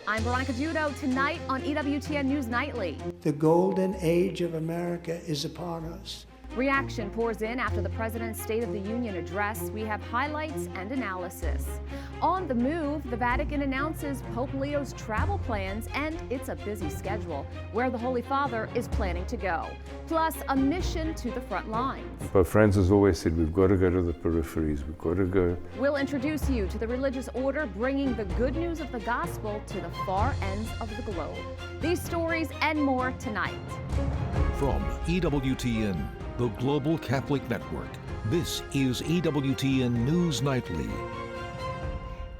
I'm Veronica Judo, tonight on EWTN News Nightly. The golden age of America is upon us. Reaction pours in after the President's State of the Union address. We have highlights and analysis. On the move, the Vatican announces Pope Leo's travel plans, and it's a busy schedule where the Holy Father is planning to go. Plus, a mission to the front lines. Pope Francis always said we've got to go to the peripheries, we've got to go. We'll introduce you to the religious order bringing the good news of the gospel to the far ends of the globe. These stories and more tonight. From EWTN, the Global Catholic Network, this is EWTN News Nightly.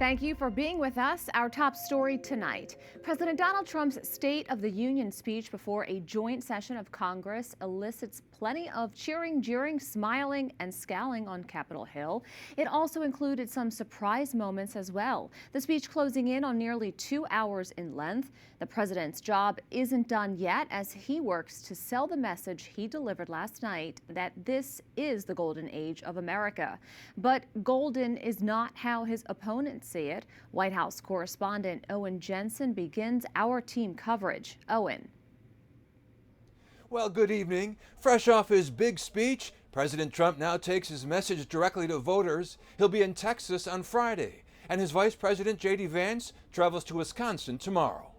Thank you for being with us. Our top story tonight. President Donald Trump's State of the Union speech before a joint session of Congress elicits plenty of cheering, jeering, smiling, and scowling on Capitol Hill. It also included some surprise moments as well. The speech closing in on nearly 2 hours in length. The president's job isn't done yet as he works to sell the message he delivered last night that this is the golden age of America. But golden is not how his opponents see it. White House correspondent Owen Jensen begins our team coverage. Owen. Well, good evening. Fresh off his big speech, President Trump now takes his message directly to voters. He'll be in Texas on Friday, and his Vice President J.D. Vance travels to Wisconsin tomorrow.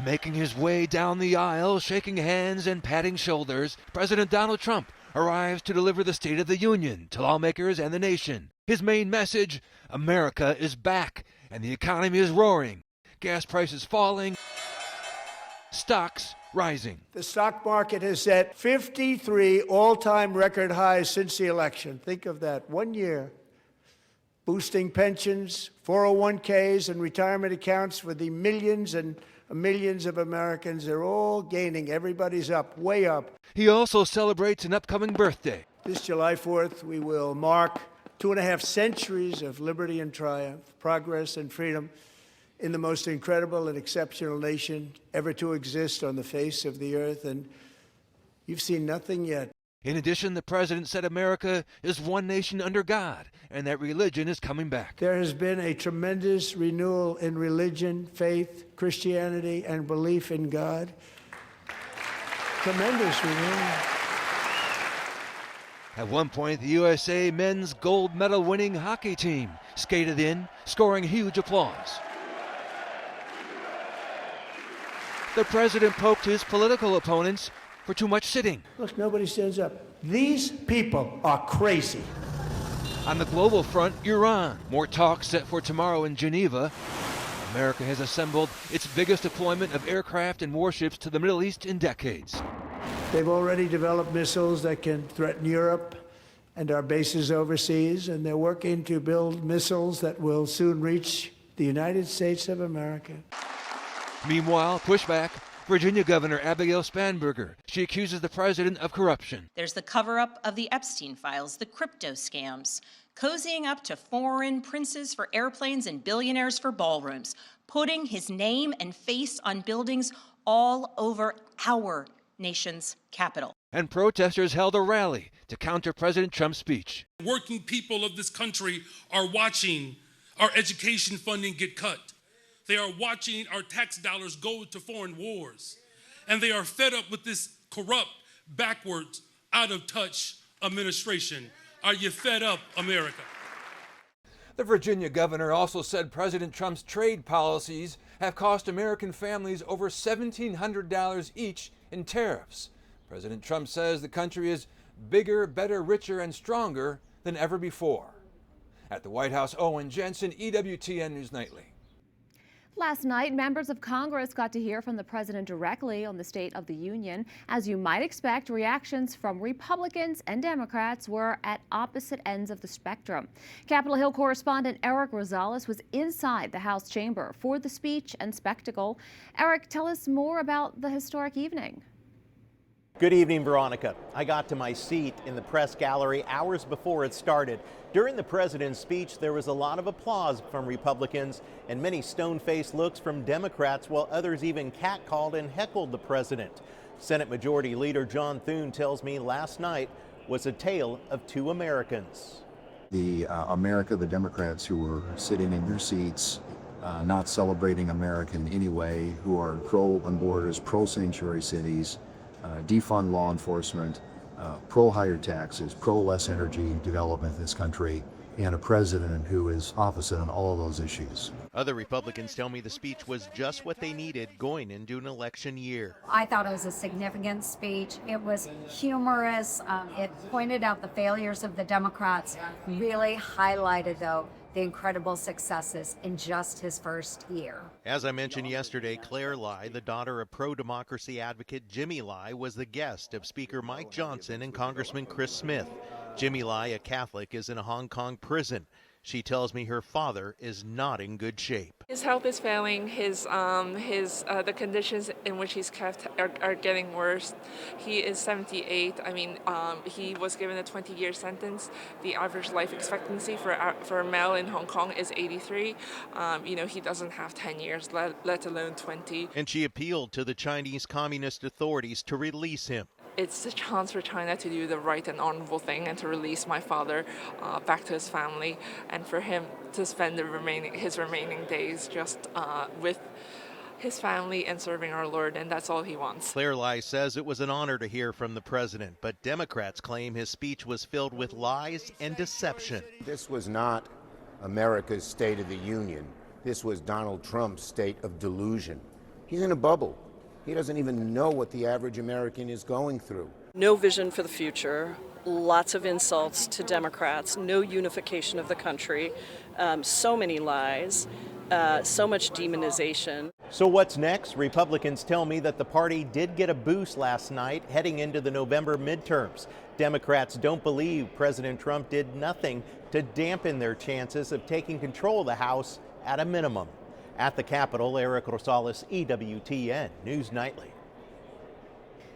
Making his way down the aisle, shaking hands and patting shoulders, President Donald Trump arrives to deliver the State of the Union to lawmakers and the nation. His main message, America is back and the economy is roaring. Gas prices falling, stocks rising. The stock market has set 53 all-time record highs since the election. Think of that, 1 year. Boosting pensions, 401ks, and retirement accounts for the millions and millions of Americans. They're all gaining. Everybody's up, way up. He also celebrates an upcoming birthday. This July 4th, we will mark 2.5 centuries of liberty and triumph, progress and freedom in the most incredible and exceptional nation ever to exist on the face of the earth. And you've seen nothing yet. In addition, the president said America is one nation under God and that religion is coming back. There has been a tremendous renewal in religion, faith, Christianity, and belief in God. Tremendous renewal. At one point, the USA men's gold medal winning hockey team skated in, scoring huge applause. The president poked his political opponents for too much sitting. Look, nobody stands up. These people are crazy. On the global front, Iran. More talks set for tomorrow in Geneva. America has assembled its biggest deployment of aircraft and warships to the Middle East in decades. They've already developed missiles that can threaten Europe and our bases overseas, and they're working to build missiles that will soon reach the United States of America. Meanwhile, pushback. Virginia Governor Abigail Spanberger. She accuses the president of corruption. There's the cover-up of the Epstein files, the crypto scams, cozying up to foreign princes for airplanes and billionaires for ballrooms, putting his name and face on buildings all over our nation's capital. And protesters held a rally to counter President Trump's speech. Working people of this country are watching our education funding get cut. They are watching our tax dollars go to foreign wars. And they are fed up with this corrupt, backwards, out-of-touch administration. Are you fed up, America? The Virginia governor also said President Trump's trade policies have cost American families over $1,700 each in tariffs. President Trump says the country is bigger, better, richer, and stronger than ever before. At the White House, Owen Jensen, EWTN News Nightly. Last night, members of Congress got to hear from the president directly on the State of the Union. As you might expect, reactions from Republicans and Democrats were at opposite ends of the spectrum. Capitol Hill correspondent Eric Rosales was inside the House chamber for the speech and spectacle. Eric, tell us more about the historic evening. Good evening, Veronica. I got to my seat in the press gallery hours before it started. During the president's speech, there was a lot of applause from Republicans and many stone-faced looks from Democrats, while others even catcalled and heckled the president. Senate Majority Leader John Thune tells me last night was a tale of two Americans. The the Democrats who are sitting in their seats, not celebrating America in any way, who are pro-open borders, pro-sanctuary cities, defund law enforcement, pro-higher taxes, pro-less energy development in this country, and a president who is opposite on all of those issues. Other Republicans tell me the speech was just what they needed going into an election year. I thought it was a significant speech. It was humorous. It pointed out the failures of the Democrats, really highlighted, though, the incredible successes in just his first year. As I mentioned yesterday, Claire Lai, the daughter of pro-democracy advocate Jimmy Lai, was the guest of Speaker Mike Johnson and Congressman Chris Smith. Jimmy Lai, a Catholic, is in a Hong Kong prison. She tells me her father is not in good shape. His health is failing. The conditions in which he's kept are getting worse. He is 78. He was given a 20-year sentence. The average life expectancy for a male in Hong Kong is 83. He doesn't have 10 years, let alone 20. And she appealed to the Chinese Communist authorities to release him. It's a chance for China to do the right and honorable thing and to release my father back to his family, and for him to spend his remaining days just with his family and serving our Lord, and that's all he wants. Claire Lai says it was an honor to hear from the president, but Democrats claim his speech was filled with lies and deception. This was not America's State of the Union. This was Donald Trump's state of delusion. He's in a bubble. He doesn't even know what the average American is going through. No vision for the future, lots of insults to Democrats, no unification of the country, so many lies, so much demonization. So what's next? Republicans tell me that the party did get a boost last night heading into the November midterms. Democrats don't believe President Trump did nothing to dampen their chances of taking control of the House at a minimum. At the Capitol, Eric Rosales, EWTN News Nightly.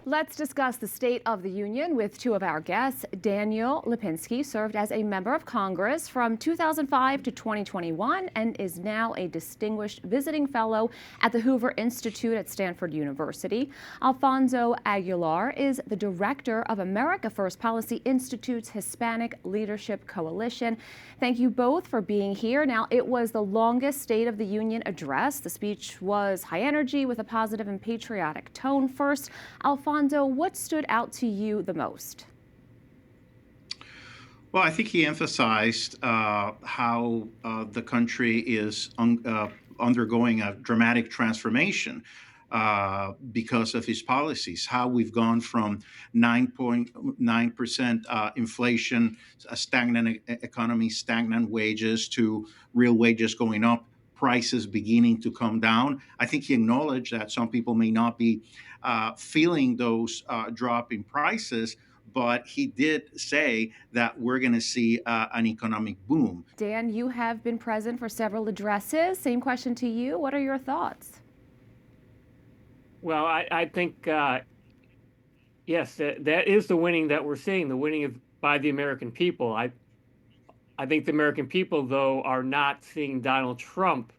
Let's discuss the State of the Union with two of our guests. Daniel Lipinski served as a member of Congress from 2005 to 2021 and is now a distinguished visiting fellow at the Hoover Institute at Stanford University. Alfonso Aguilar is the director of America First Policy Institute's Hispanic Leadership Coalition. Thank you both for being here. Now, it was the longest State of the Union address. The speech was high energy with a positive and patriotic tone. First, Alfonso, what stood out to you the most? Well, I think he emphasized how the country is undergoing a dramatic transformation because of his policies, how we've gone from 9.9% inflation, a stagnant economy, stagnant wages, to real wages going up, prices beginning to come down. I think he acknowledged that some people may not be feeling those drop in prices, but he did say that we're going to see an economic boom. Dan, you have been present for several addresses. Same question to you. What are your thoughts? Well, I think, yes, that is the winning that we're seeing, the winning by the American people. I think the American people, though, are not seeing Donald Trump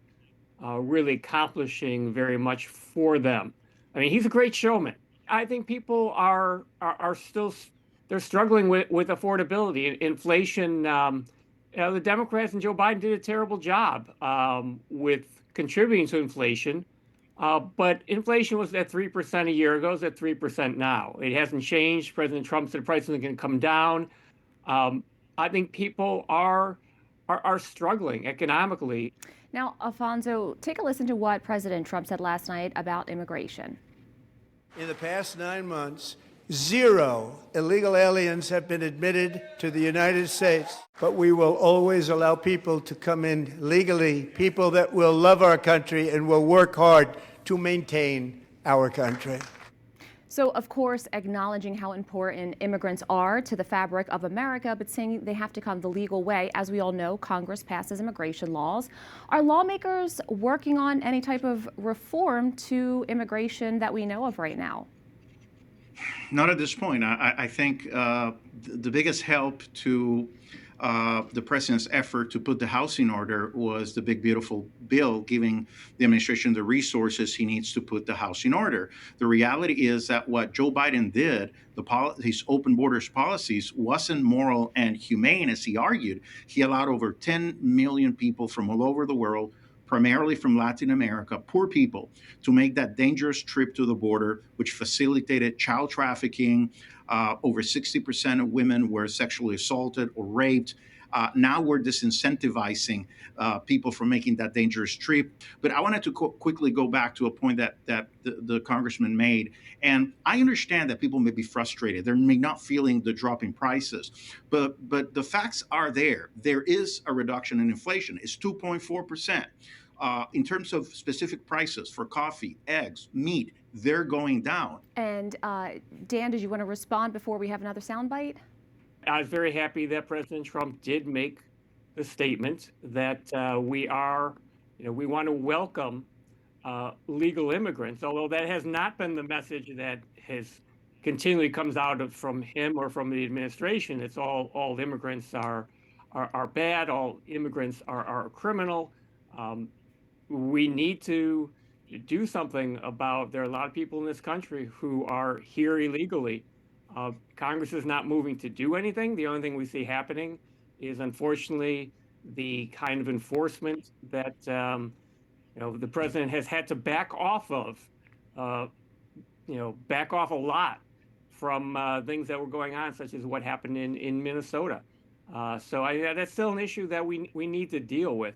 really accomplishing very much for them. I mean, he's a great showman. I think people are still, they're struggling with affordability. Inflation, the Democrats and Joe Biden did a terrible job with contributing to inflation. But inflation was at 3% a year ago. It's at 3% now. It hasn't changed. President Trump said prices are going to come down. I think people are struggling economically. Now, Alfonso, take a listen to what President Trump said last night about immigration. In the past 9 months, 0 illegal aliens have been admitted to the United States. But we will always allow people to come in legally, people that will love our country and will work hard to maintain our country. So, of course, acknowledging how important immigrants are to the fabric of America, but saying they have to come the legal way. As we all know, Congress passes immigration laws. Are lawmakers working on any type of reform to immigration that we know of right now? Not at this point. I think the biggest help to the president's effort to put the house in order was the big, beautiful bill giving the administration the resources he needs to put the house in order. The reality is that what Joe Biden did, his open borders policies, wasn't moral and humane, as he argued. He allowed over 10 million people from all over the world, primarily from Latin America, poor people, to make that dangerous trip to the border, which facilitated child trafficking. Over 60% of women were sexually assaulted or raped. Now we're disincentivizing people from making that dangerous trip. But I wanted to quickly go back to a point that the congressman made. And I understand that people may be frustrated. They may not feeling the drop in prices. But the facts are there. There is a reduction in inflation. It's 2.4%. In terms of specific prices for coffee, eggs, meat, they're going down. And Dan, did you want to respond before we have another soundbite? I was very happy that President Trump did make the statement that we want to welcome legal immigrants, although that has not been the message that has continually comes out from him or from the administration. It's all immigrants are bad, all immigrants are criminal. We need to do something about, there are a lot of people in this country who are here illegally. Congress is not moving to do anything. The only thing we see happening is, unfortunately, the kind of enforcement that the president has had to back off of, back off a lot from things that were going on, such as what happened in Minnesota. So that's still an issue that we need to deal with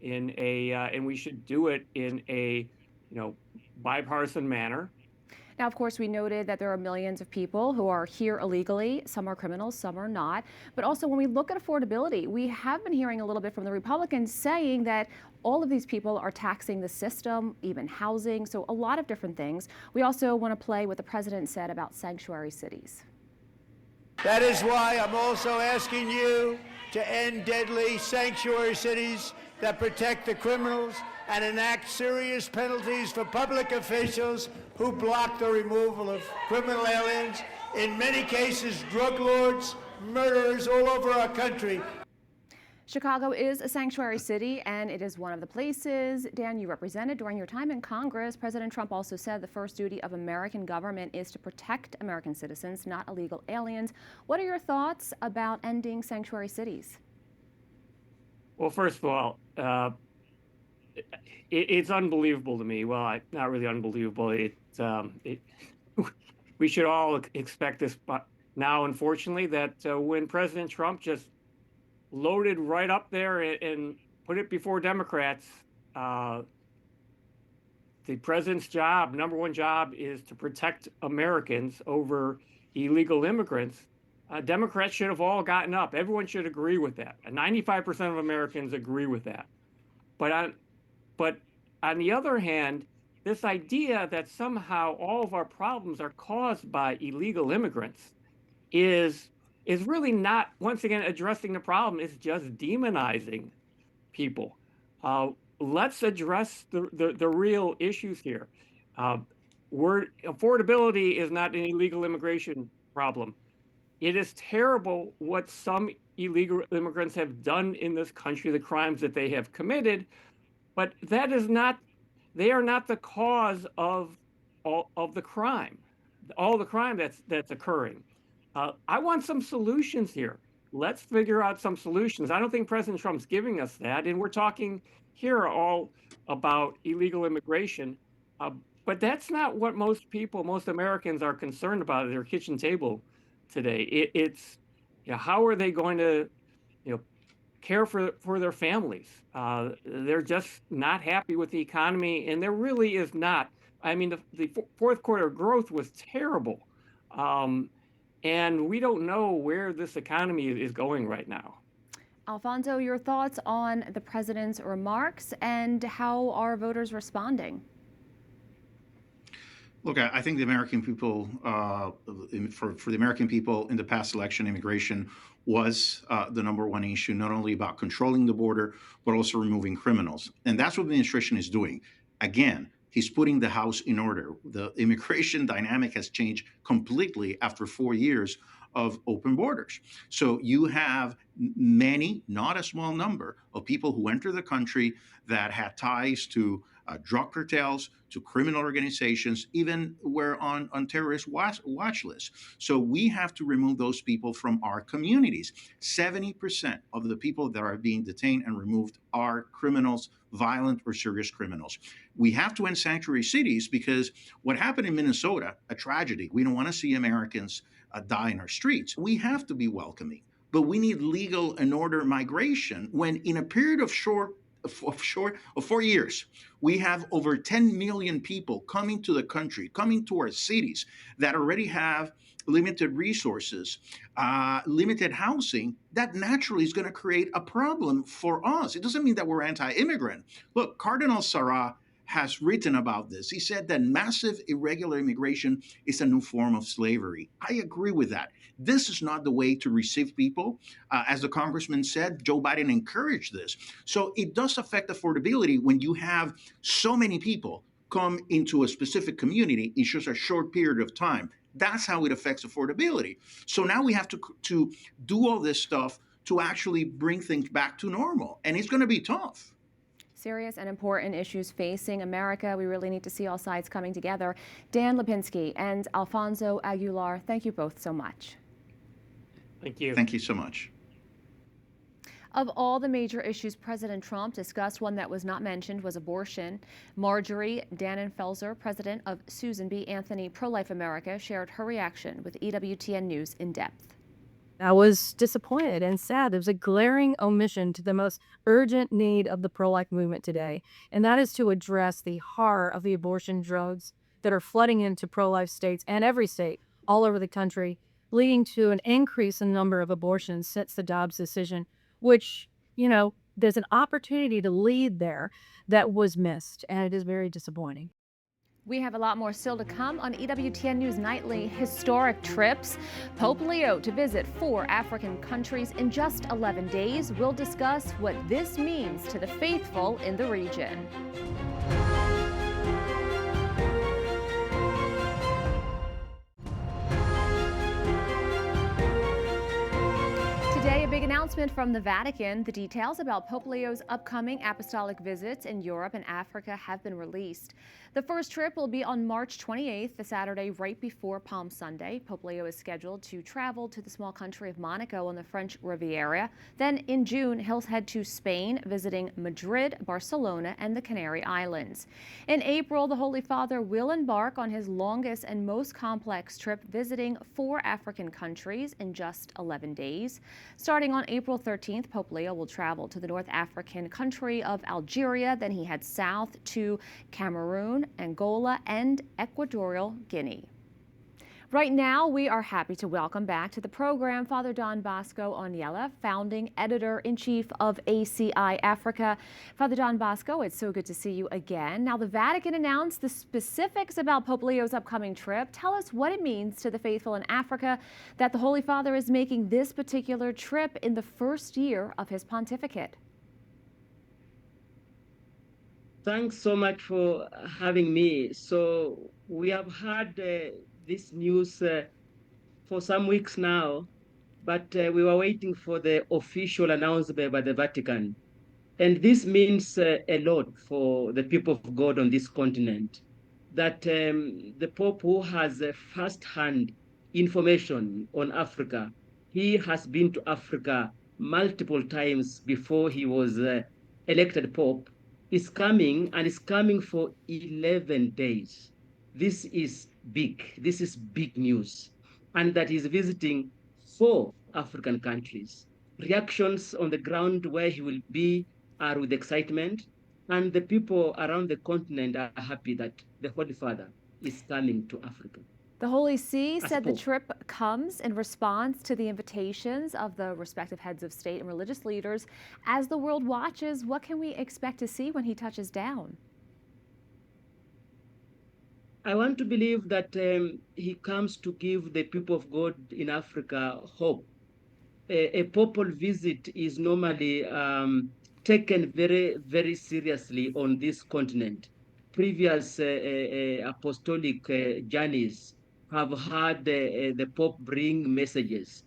and we should do it in a bipartisan manner. Now, of course, we noted that there are millions of people who are here illegally. Some are criminals, some are not. But also, when we look at affordability, we have been hearing a little bit from the Republicans saying that all of these people are taxing the system, even housing, so a lot of different things. We also want to play what the president said about sanctuary cities. That is why I'm also asking you to end deadly sanctuary cities that protect the criminals and enact serious penalties for public officials who block the removal of criminal aliens, in many cases drug lords, murderers all over our country. Chicago is a sanctuary city, and it is one of the places, Dan, you represented during your time in Congress. President Trump also said the first duty of American government is to protect American citizens, not illegal aliens. What are your thoughts about ending sanctuary cities? Well, first of all, it's unbelievable to me. Well, not really unbelievable. We should all expect this, but now, unfortunately, that when President Trump just loaded right up there and put it before Democrats, the president's job, number one job, is to protect Americans over illegal immigrants. Democrats should have all gotten up. Everyone should agree with that. 95% of Americans agree with that. But on the other hand, this idea that somehow all of our problems are caused by illegal immigrants is really not, once again, addressing the problem. It's just demonizing people. Let's address the real issues here. Affordability is not an illegal immigration problem. It is terrible what some illegal immigrants have done in this country, the crimes that they have committed, but that is not, they are not the cause of all of the crime, that's occurring. I want some solutions here. Let's figure out some solutions. I don't think President Trump's giving us that, and we're talking here all about illegal immigration, but that's not what most Americans are concerned about at their kitchen table today. It's how are they going to care for their families? They're just not happy with the economy, and there really is not. I mean, the fourth quarter growth was terrible, and we don't know where this economy is going right now. Alfonso, your thoughts on the president's remarks and how are voters responding? Look, I think the American people, for the American people in the past election, immigration was the number one issue, not only about controlling the border, but also removing criminals. And that's what the administration is doing. Again, he's putting the house in order. The immigration dynamic has changed completely after 4 years of open borders. So you have many, not a small number, of people who enter the country that had ties to drug cartels, to criminal organizations, even were on terrorist watch lists. So we have to remove those people from our communities. 70% of the people that are being detained and removed are criminals, violent or serious criminals. We have to end sanctuary cities because what happened in Minnesota, a tragedy. We don't want to see Americans die in our streets. We have to be welcoming, but we need legal and order migration when in a period of 4 years, we have over 10 million people coming to the country, coming to our cities that already have limited resources, limited housing. That naturally is going to create a problem for us. It doesn't mean that we're anti-immigrant. Look, Cardinal Sarah has written about this. He said that massive irregular immigration is a new form of slavery. I agree with that. This is not the way to receive people. As the congressman said, Joe Biden encouraged this. So it does affect affordability when you have so many people come into a specific community in just a short period of time. That's how it affects affordability. So now we have to do all this stuff to actually bring things back to normal. And it's going to be tough. Serious and important issues facing America. We really need to see all sides coming together. Dan Lipinski and Alfonso Aguilar, thank you both so much. Thank you. Thank you so much. Of all the major issues President Trump discussed, one that was not mentioned was abortion. Marjorie Dannenfelser, president of Susan B. Anthony Pro-Life America, shared her reaction with EWTN News in depth. I was disappointed and sad. There was a glaring omission to the most urgent need of the pro-life movement today, and that is to address the horror of the abortion drugs that are flooding into pro-life states and every state all over the country, leading to an increase in the number of abortions since the Dobbs decision, which, there's an opportunity to lead there that was missed, and it is very disappointing. We have a lot more still to come on EWTN News Nightly. Historic trips. Pope Leo to visit 4 African countries in just 11 days. We'll discuss what this means to the faithful in the region. Today, a big announcement from the Vatican. The details about Pope Leo's upcoming apostolic visits in Europe and Africa have been released. The first trip will be on March 28th, the Saturday right before Palm Sunday. Pope Leo is scheduled to travel to the small country of Monaco on the French Riviera. Then in June, he'll head to Spain, visiting Madrid, Barcelona, and the Canary Islands. In April, the Holy Father will embark on his longest and most complex trip, visiting 4 African countries in just 11 days. Starting on April 13th, Pope Leo will travel to the North African country of Algeria. Then he heads south to Cameroon, Angola, and Equatorial Guinea. Right now, we are happy to welcome back to the program Father Don Bosco Onyela, founding editor-in-chief of ACI Africa. Father Don Bosco, it's so good to see you again. Now, the Vatican announced the specifics about Pope Leo's upcoming trip. Tell us what it means to the faithful in Africa that the Holy Father is making this particular trip in the first year of his pontificate. Thanks so much for having me. So we have had this news for some weeks now, but we were waiting for the official announcement by the Vatican. And this means a lot for the people of God on this continent, that the Pope, who has first-hand information on Africa, he has been to Africa multiple times before he was elected Pope, is coming, and is coming for 11 days. This is big. This is big news. And that he's visiting 4 African countries. Reactions on the ground where he will be are with excitement, and the people around the continent are happy that the Holy Father is coming to Africa. The Holy See said the trip comes in response to the invitations of the respective heads of state and religious leaders. As the world watches, what can we expect to see when he touches down? I want to believe that he comes to give the people of God in Africa hope. A papal visit is normally taken very, very seriously on this continent. Previous apostolic journeys have heard the Pope bring messages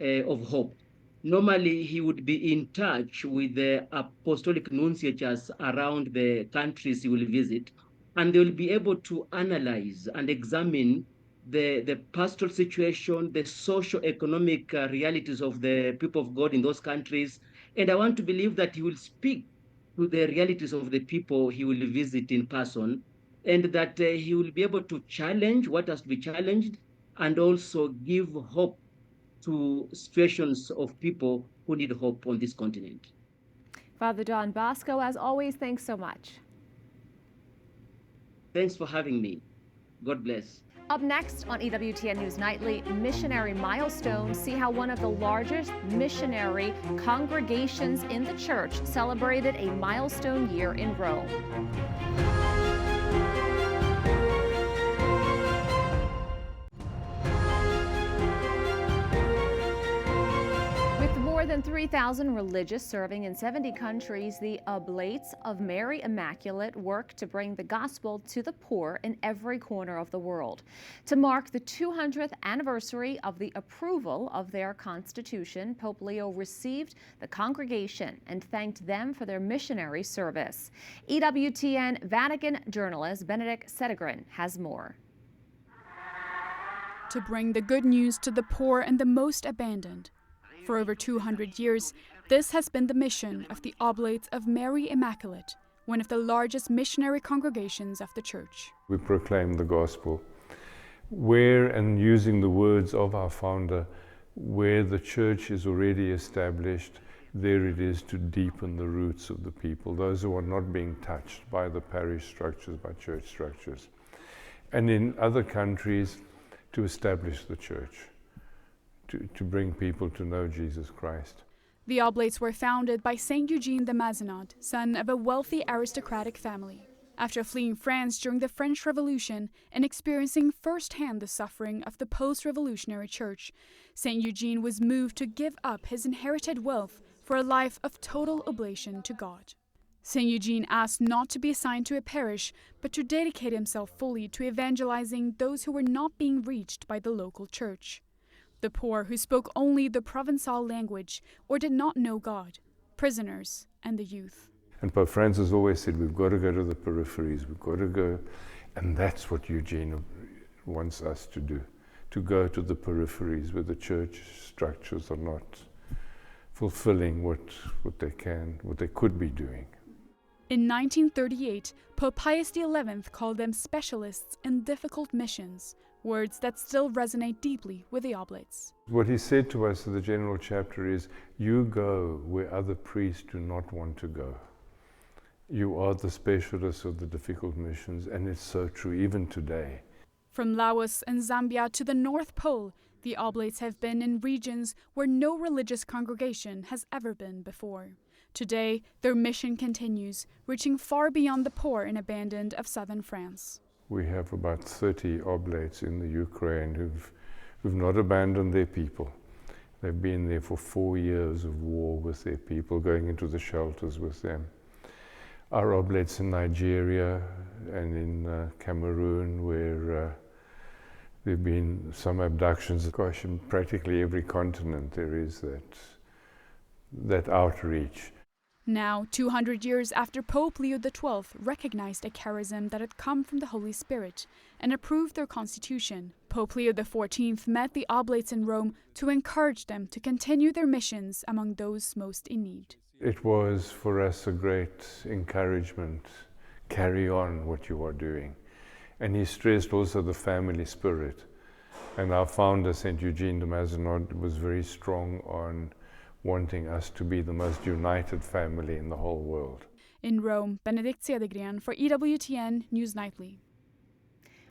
of hope. Normally, he would be in touch with the apostolic nunciatures around the countries he will visit, and they will be able to analyze and examine the pastoral situation, the socio-economic realities of the people of God in those countries. And I want to believe that he will speak to the realities of the people he will visit in person, and that he will be able to challenge what has to be challenged and also give hope to situations of people who need hope on this continent. Father Don Bosco, as always, thanks so much. Thanks for having me. God bless. Up next on EWTN News Nightly, missionary milestones. See how one of the largest missionary congregations in the church celebrated a milestone year in Rome. More than 3,000 religious serving in 70 countries, the Oblates of Mary Immaculate work to bring the gospel to the poor in every corner of the world. To mark the 200th anniversary of the approval of their constitution, Pope Leo received the congregation and thanked them for their missionary service. EWTN Vatican journalist Benedict Sedegren has more. To bring the good news to the poor and the most abandoned. For over 200 years, this has been the mission of the Oblates of Mary Immaculate, one of the largest missionary congregations of the Church. We proclaim the gospel where, and using the words of our founder, where the Church is already established, there it is to deepen the roots of the people, those who are not being touched by the parish structures, by church structures. And in other countries, to establish the Church. To bring people to know Jesus Christ. The Oblates were founded by Saint Eugene the Mazenod, son of a wealthy aristocratic family. After fleeing France during the French Revolution and experiencing firsthand the suffering of the post-revolutionary church, Saint Eugene was moved to give up his inherited wealth for a life of total oblation to God. Saint Eugene asked not to be assigned to a parish, but to dedicate himself fully to evangelizing those who were not being reached by the local church. The poor who spoke only the Provençal language or did not know God, prisoners, and the youth. And Pope Francis always said, we've got to go to the peripheries, we've got to go, and that's what Eugene wants us to do, to go to the peripheries where the church structures are not fulfilling what they could be doing. In 1938, Pope Pius XI called them specialists in difficult missions, words that still resonate deeply with the Oblates. What he said to us in the general chapter is, you go where other priests do not want to go. You are the specialists of the difficult missions, and it's so true even today. From Laos and Zambia to the North Pole, the Oblates have been in regions where no religious congregation has ever been before. Today, their mission continues, reaching far beyond the poor and abandoned of southern France. We have about 30 Oblates in the Ukraine who've not abandoned their people. They've been there for 4 years of war with their people, going into the shelters with them. Our Oblates in Nigeria and in Cameroon, where there have been some abductions. Gosh, in practically every continent there is that outreach. Now, 200 years after Pope Leo XII recognized a charism that had come from the Holy Spirit and approved their constitution, Pope Leo XIV met the Oblates in Rome to encourage them to continue their missions among those most in need. It was for us a great encouragement. Carry on what you are doing. And he stressed also the family spirit. And our founder, St. Eugene de Mazenod, was very strong on wanting us to be the most united family in the whole world. In Rome, Benedict Sedegren for EWTN News Nightly.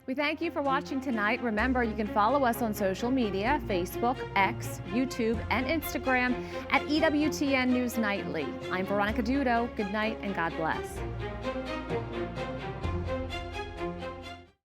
We thank you for watching tonight. Remember, you can follow us on social media, Facebook, X, YouTube, and Instagram at EWTN News Nightly. I'm Veronica Dudo. Good night and God bless.